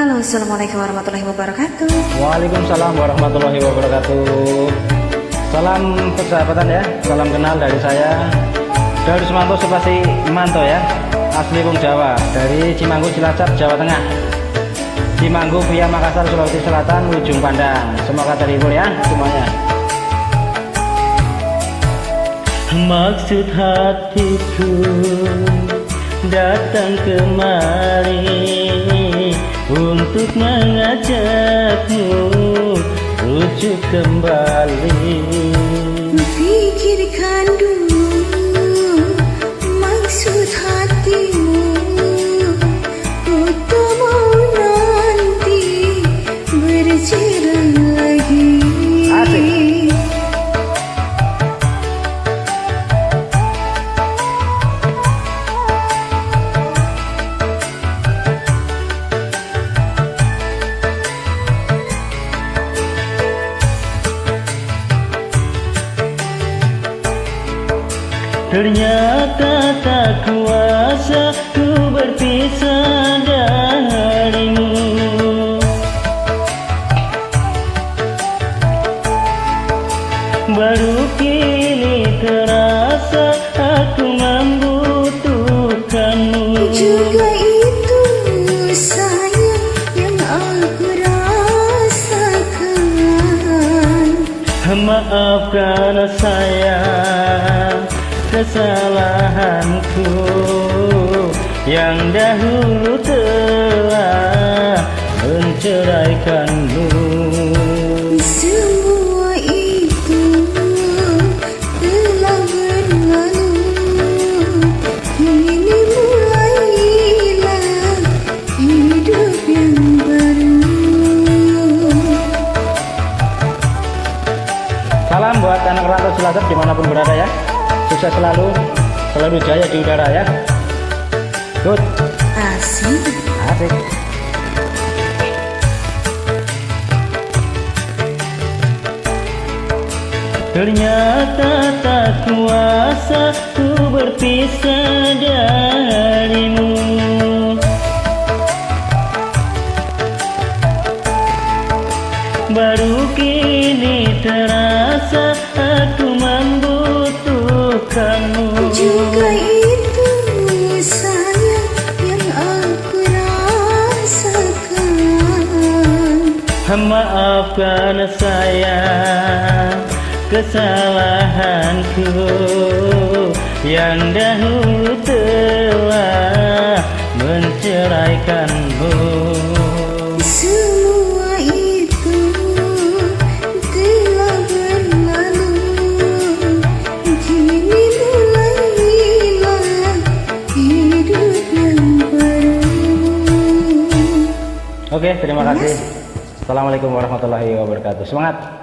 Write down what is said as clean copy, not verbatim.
Halo, assalamualaikum warahmatullahi wabarakatuh. Waalaikumsalam warahmatullahi wabarakatuh. Salam persahabatan ya, salam kenal dari saya Daud Sumanto Supasi Manto ya, asli Wong Jawa, dari Cimanggu Cilacap Jawa Tengah, Cimanggu via Makassar Sulawesi Selatan, ujung pandang. Semoga terhibur ya semuanya. Maksud hatiku datang kemari untuk mengajakmu rujuk kembali. Pikirkan dulu maksud hatimu, ku mau nanti bercerai lagi. Asik. Ternyata tak kuasa ku berpisah darimu. Baru kini terasa aku membutuhkanmu. Juga itu sayang yang aku rasakan. Maafkan sayang kesalahanku yang dahulu telah menceraikanmu. Semua itu telah berlalu, kini mulailah hidup yang baru. Salam buat anak rantau Cilacap dimanapun berada ya. Sukses selalu jaya di udara ya. Good. Asik. Asik. Ternyata tak kuasa ku berpisah darimu. Baru kini terasa aku membutuhkanmu. Juga itu sayang yang aku rasakan. Maafkan sayang kesalahanku yang dahulu telah menceraikanmu. Semua itu telah berlalu, kini mulailah hidup yang baru. Oke, terima kasih. Assalamualaikum warahmatullahi wabarakatuh. Semangat.